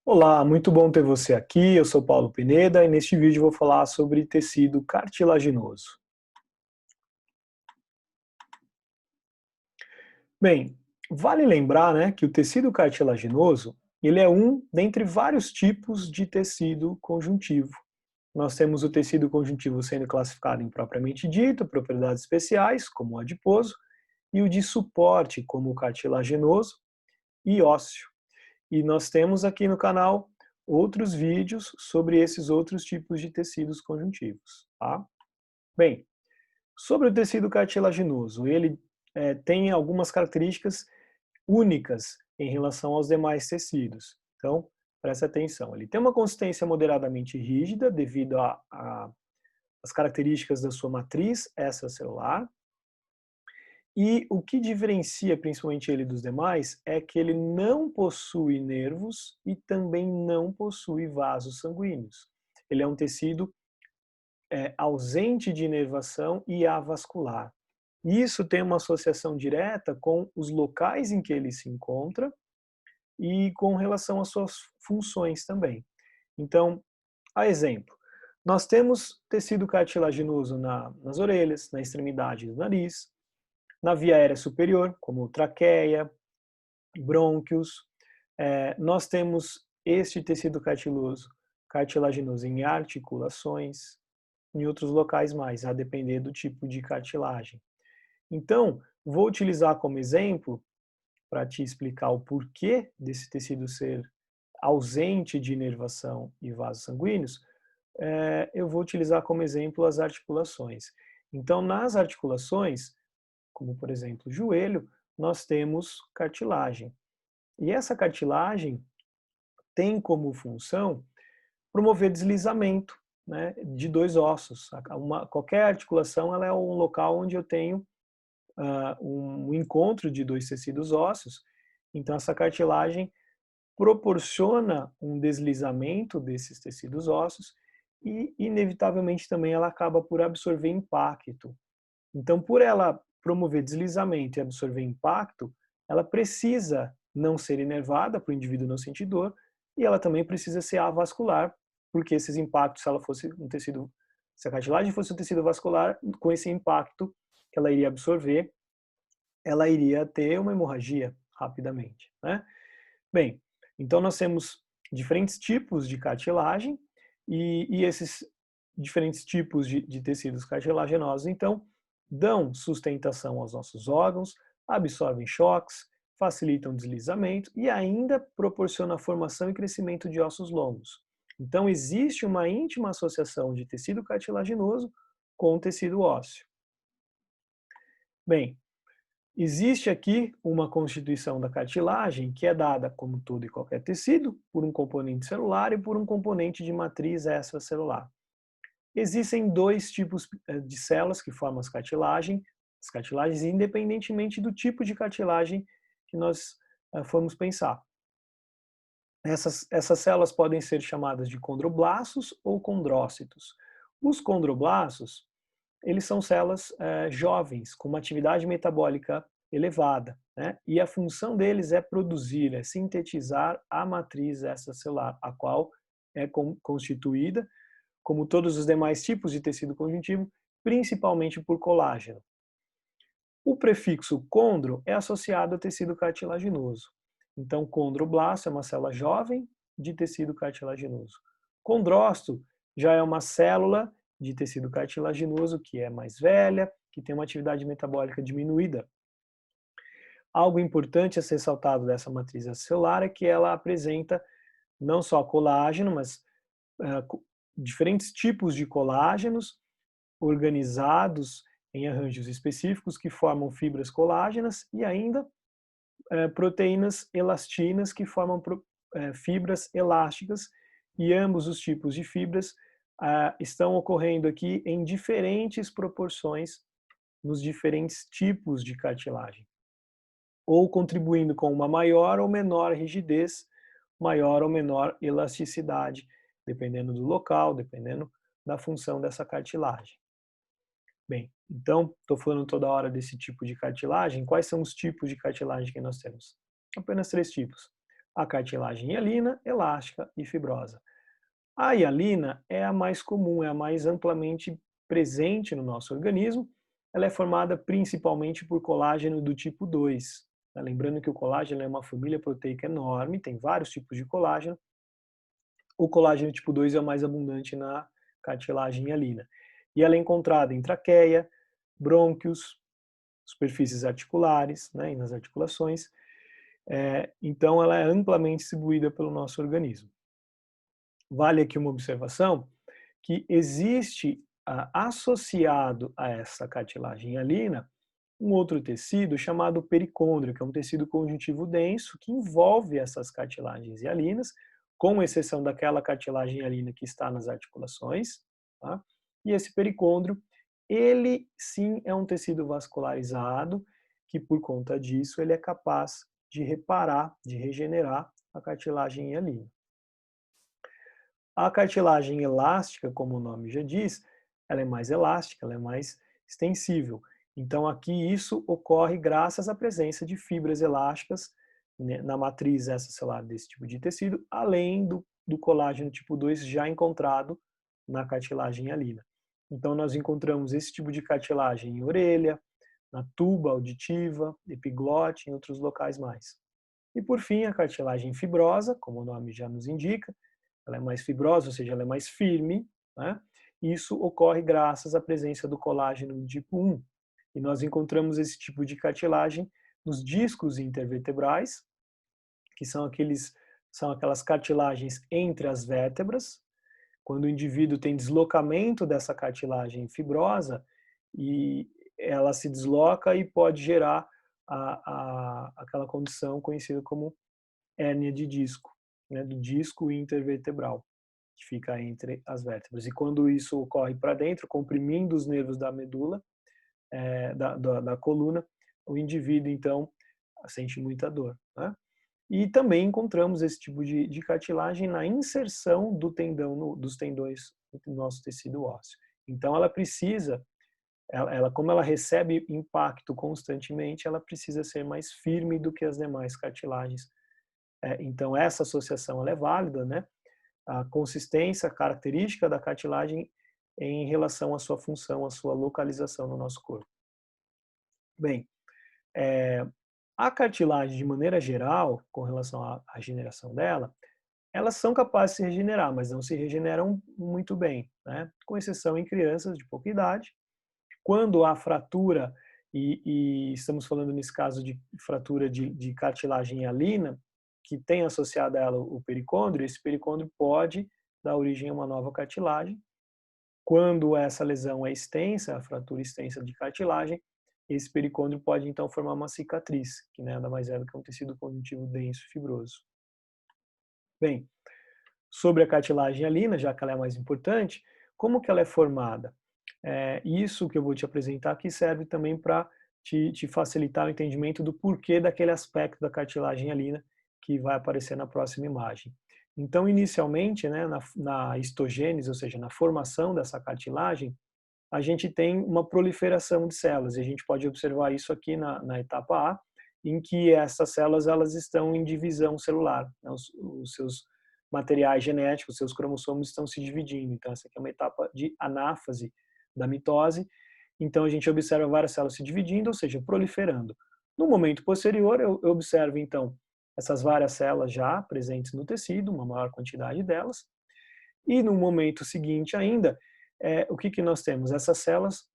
Olá, muito bom ter você aqui. Eu sou Paulo Pineda e neste vídeo eu vou falar sobre tecido cartilaginoso. Bem, vale lembrar, que o tecido cartilaginoso ele é um dentre vários tipos de tecido conjuntivo. Nós temos o tecido conjuntivo sendo classificado em propriamente dito, propriedades especiais, como o adiposo, e o de suporte, como o cartilaginoso e ósseo. E nós temos aqui no canal outros vídeos sobre esses outros tipos de tecidos conjuntivos. Tá? Bem, sobre o tecido cartilaginoso, ele tem algumas características únicas em relação aos demais tecidos. Então, preste atenção. Ele tem uma consistência moderadamente rígida devido às características da sua matriz extracelular. E o que diferencia principalmente ele dos demais é que ele não possui nervos e também não possui vasos sanguíneos. Ele é um tecido ausente de inervação e avascular. Isso tem uma associação direta com os locais em que ele se encontra e com relação às suas funções também. Então, a exemplo, nós temos tecido cartilaginoso nas orelhas, na extremidade do nariz, na via aérea superior, como traqueia, brônquios. Nós temos este tecido cartilaginoso em articulações, em outros locais mais, a depender do tipo de cartilagem. Então, vou utilizar como exemplo, para te explicar o porquê desse tecido ser ausente de inervação e vasos sanguíneos, eu vou utilizar como exemplo as articulações. Então, nas articulações, como por exemplo o joelho, nós temos cartilagem. E essa cartilagem tem como função promover deslizamento, de dois ossos. Qualquer articulação ela é um local onde eu tenho um encontro de dois tecidos ósseos, então essa cartilagem proporciona um deslizamento desses tecidos ósseos e, inevitavelmente, também ela acaba por absorver impacto. Então, por ela promover deslizamento e absorver impacto, ela precisa não ser inervada para o indivíduo não sentir dor e ela também precisa ser avascular, porque esses impactos, se ela fosse um tecido, se a cartilagem fosse um tecido vascular, com esse impacto que ela iria absorver, ela iria ter uma hemorragia rapidamente, Bem, então nós temos diferentes tipos de cartilagem e esses diferentes tipos de tecidos cartilaginosos, então, dão sustentação aos nossos órgãos, absorvem choques, facilitam o deslizamento e ainda proporcionam a formação e crescimento de ossos longos. Então, existe uma íntima associação de tecido cartilaginoso com o tecido ósseo. Bem, existe aqui uma constituição da cartilagem que é dada, como todo e qualquer tecido, por um componente celular e por um componente de matriz extracelular. Existem dois tipos de células que formam as cartilagens, independentemente do tipo de cartilagem que nós formos pensar. Essas células podem ser chamadas de condroblastos ou condrócitos. Os condroblastos, eles são células jovens, com uma atividade metabólica elevada, e a função deles é produzir, é sintetizar a matriz extracelular, a qual é constituída, como todos os demais tipos de tecido conjuntivo, principalmente por colágeno. O prefixo condro é associado ao tecido cartilaginoso. Então, condroblasto é uma célula jovem de tecido cartilaginoso. Condrócito já é uma célula de tecido cartilaginoso que é mais velha, que tem uma atividade metabólica diminuída. Algo importante a ser ressaltado dessa matriz celular é que ela apresenta não só colágeno, mas diferentes tipos de colágenos organizados em arranjos específicos que formam fibras colágenas e ainda proteínas elastinas que formam fibras elásticas, e ambos os tipos de fibras estão ocorrendo aqui em diferentes proporções nos diferentes tipos de cartilagem, ou contribuindo com uma maior ou menor rigidez, maior ou menor elasticidade, dependendo do local, dependendo da função dessa cartilagem. Bem, então, estou falando toda hora desse tipo de cartilagem. Quais são os tipos de cartilagem que nós temos? Apenas três tipos. a cartilagem hialina, elástica e fibrosa. A hialina é a mais comum, é a mais amplamente presente no nosso organismo. Ela é formada principalmente por colágeno do tipo 2. Lembrando que o colágeno é uma família proteica enorme, tem vários tipos de colágeno. O colágeno tipo 2 é o mais abundante na cartilagem hialina. E ela é encontrada em traqueia, brônquios, superfícies articulares, né, e nas articulações. Então, ela é amplamente distribuída pelo nosso organismo. Vale aqui uma observação, que existe associado a essa cartilagem hialina um outro tecido chamado pericôndrio, que é um tecido conjuntivo denso que envolve essas cartilagens hialinas, com exceção daquela cartilagem hialina que está nas articulações, tá? E esse pericôndrio, ele sim é um tecido vascularizado, que por conta disso ele é capaz de reparar, de regenerar a cartilagem hialina. A cartilagem elástica, como o nome já diz, ela é mais elástica, ela é mais extensível. Então aqui isso ocorre graças à presença de fibras elásticas, né, na matriz extracelular desse tipo de tecido, além do colágeno tipo 2 já encontrado na cartilagem hialina. Então nós encontramos esse tipo de cartilagem em orelha, na tuba auditiva, epiglote, em outros locais mais. E por fim, a cartilagem fibrosa, como o nome já nos indica, ela é mais fibrosa, ou seja, ela é mais firme, né? Isso ocorre graças à presença do colágeno do tipo 1. E nós encontramos esse tipo de cartilagem nos discos intervertebrais, que são aquelas cartilagens entre as vértebras. Quando o indivíduo tem deslocamento dessa cartilagem fibrosa, e ela se desloca e pode gerar aquela condição conhecida como hérnia de disco, né, do disco intervertebral, que fica entre as vértebras. E quando isso ocorre para dentro, comprimindo os nervos da medula, da coluna, o indivíduo, então, sente muita dor, né? E também encontramos esse tipo de cartilagem na inserção do tendão, dos tendões do nosso tecido ósseo. Então, ela precisa, como ela recebe impacto constantemente, ela precisa ser mais firme do que as demais cartilagens. Então, essa associação ela é válida, né? A consistência, a característica da cartilagem em relação à sua função, à sua localização no nosso corpo. Bem, a cartilagem, de maneira geral, com relação à regeneração dela, elas são capazes de se regenerar, mas não se regeneram muito bem, né? Com exceção em crianças de pouca idade. Quando há fratura, e estamos falando nesse caso de fratura de cartilagem hialina, que tem associado a ela o pericôndrio, esse pericôndrio pode dar origem a uma nova cartilagem. Quando essa lesão é extensa, a fratura extensa de cartilagem, esse pericôndrio pode então formar uma cicatriz, que nada mais é do que um tecido conjuntivo denso e fibroso. Bem, sobre a cartilagem hialina, já que ela é a mais importante, como que ela é formada? Isso que eu vou te apresentar aqui serve também para te facilitar o entendimento do porquê daquele aspecto da cartilagem hialina que vai aparecer na próxima imagem. Então, inicialmente, né, na histogênese, ou seja, na formação dessa cartilagem, a gente tem uma proliferação de células, e a gente pode observar isso aqui na etapa A, em que essas células elas estão em divisão celular, né, os seus materiais genéticos, os seus cromossomos estão se dividindo. Então, essa aqui é uma etapa de anáfase da mitose. Então, a gente observa várias células se dividindo, ou seja, proliferando. No momento posterior, eu observo, então, essas várias células já presentes no tecido, uma maior quantidade delas. E no momento seguinte ainda, o que nós temos? Essas células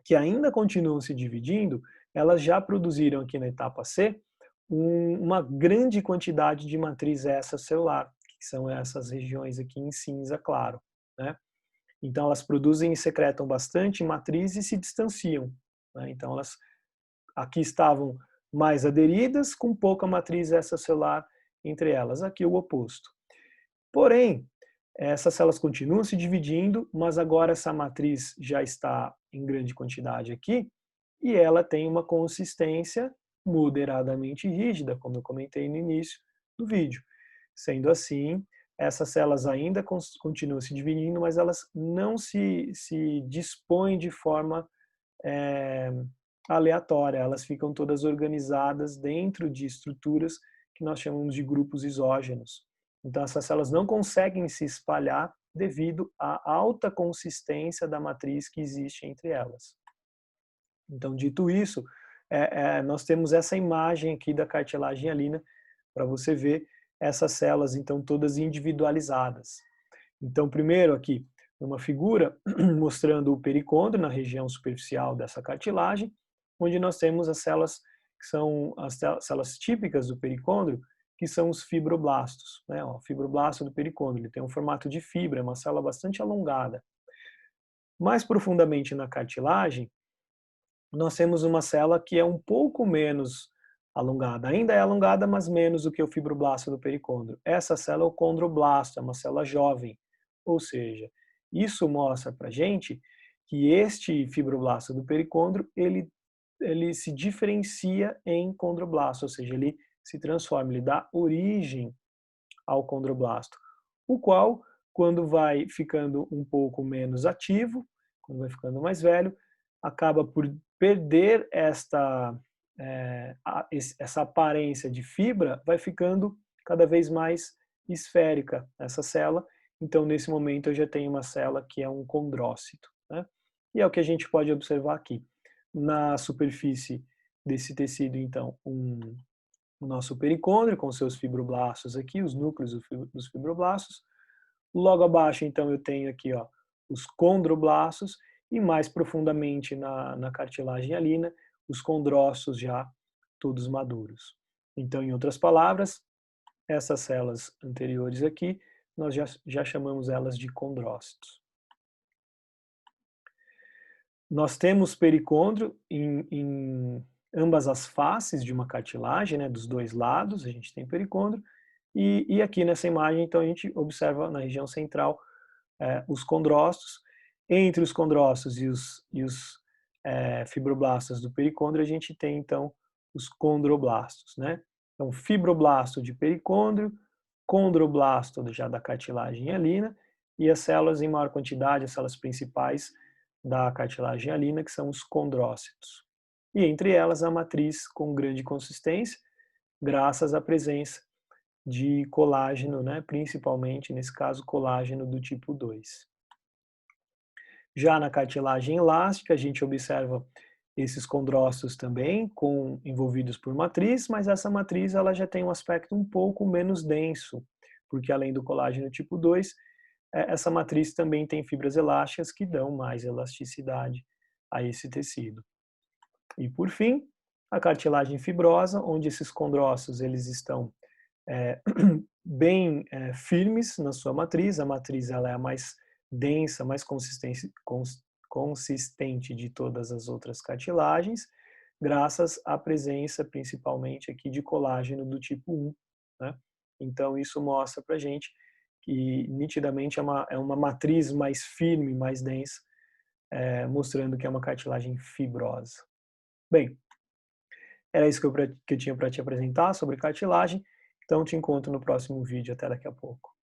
que ainda continuam se dividindo, elas já produziram aqui na etapa C uma grande quantidade de matriz extracelular, que são essas regiões aqui em cinza claro, né? Então elas produzem e secretam bastante matriz e se distanciam, né? Então elas aqui estavam mais aderidas, com pouca matriz extracelular entre elas, aqui o oposto. Porém, essas células continuam se dividindo, mas agora essa matriz já está em grande quantidade aqui e ela tem uma consistência moderadamente rígida, como eu comentei no início do vídeo. Sendo assim, essas células ainda continuam se dividindo, mas elas não se dispõem de forma aleatória, elas ficam todas organizadas dentro de estruturas que nós chamamos de grupos isógenos. Então, essas células não conseguem se espalhar devido à alta consistência da matriz que existe entre elas. Então, dito isso, nós temos essa imagem aqui da cartilagem hialina para você ver essas células, então, todas individualizadas. Então, primeiro aqui, uma figura mostrando o pericôndrio na região superficial dessa cartilagem, onde nós temos as células que são as células típicas do pericôndrio, que são os fibroblastos. Né? O fibroblasto do pericôndrio, ele tem um formato de fibra, é uma célula bastante alongada. Mais profundamente na cartilagem, nós temos uma célula que é um pouco menos alongada. Ainda é alongada, mas menos do que o fibroblasto do pericôndrio. Essa célula é o condroblasto, é uma célula jovem. Ou seja, isso mostra para a gente que este fibroblasto do pericôndrio, ele se diferencia em condroblasto, ou seja, ele se transforma, ele dá origem ao condroblasto, o qual, quando vai ficando um pouco menos ativo, quando vai ficando mais velho, acaba por perder essa aparência de fibra, vai ficando cada vez mais esférica essa célula. Então, nesse momento, eu já tenho uma célula que é um condrócito. Né? E é o que a gente pode observar aqui. Na superfície desse tecido, então, o nosso pericôndrio, com seus fibroblastos aqui, os núcleos dos fibroblastos. Logo abaixo, então, eu tenho aqui os condroblastos e mais profundamente na cartilagem hialina, os condrócitos já todos maduros. Então, em outras palavras, essas células anteriores aqui, nós já chamamos elas de condrócitos. Nós temos pericôndrio em ambas as faces de uma cartilagem, né, dos dois lados, a gente tem pericôndrio, e aqui nessa imagem, então, a gente observa na região central os condrócitos. Entre os condrócitos e os fibroblastos do pericôndrio, a gente tem, então, os condroblastos, né? Então, fibroblasto de pericôndrio, condroblasto já da cartilagem hialina, e as células em maior quantidade, as células principais da cartilagem hialina, que são os condrócitos. E entre elas a matriz com grande consistência, graças à presença de colágeno, né, principalmente, nesse caso, colágeno do tipo 2. Já na cartilagem elástica, a gente observa esses condrócitos também envolvidos por matriz, mas essa matriz ela já tem um aspecto um pouco menos denso, porque além do colágeno tipo 2, essa matriz também tem fibras elásticas que dão mais elasticidade a esse tecido. E por fim, a cartilagem fibrosa, onde esses condrócitos eles estão bem firmes na sua matriz. A matriz ela é a mais densa, mais consistente de todas as outras cartilagens, graças à presença principalmente aqui de colágeno do tipo 1. Né? Então isso mostra para a gente que nitidamente é uma matriz mais firme, mais densa, mostrando que é uma cartilagem fibrosa. Bem, era isso que eu tinha para te apresentar sobre cartilagem. Então, te encontro no próximo vídeo. Até daqui a pouco.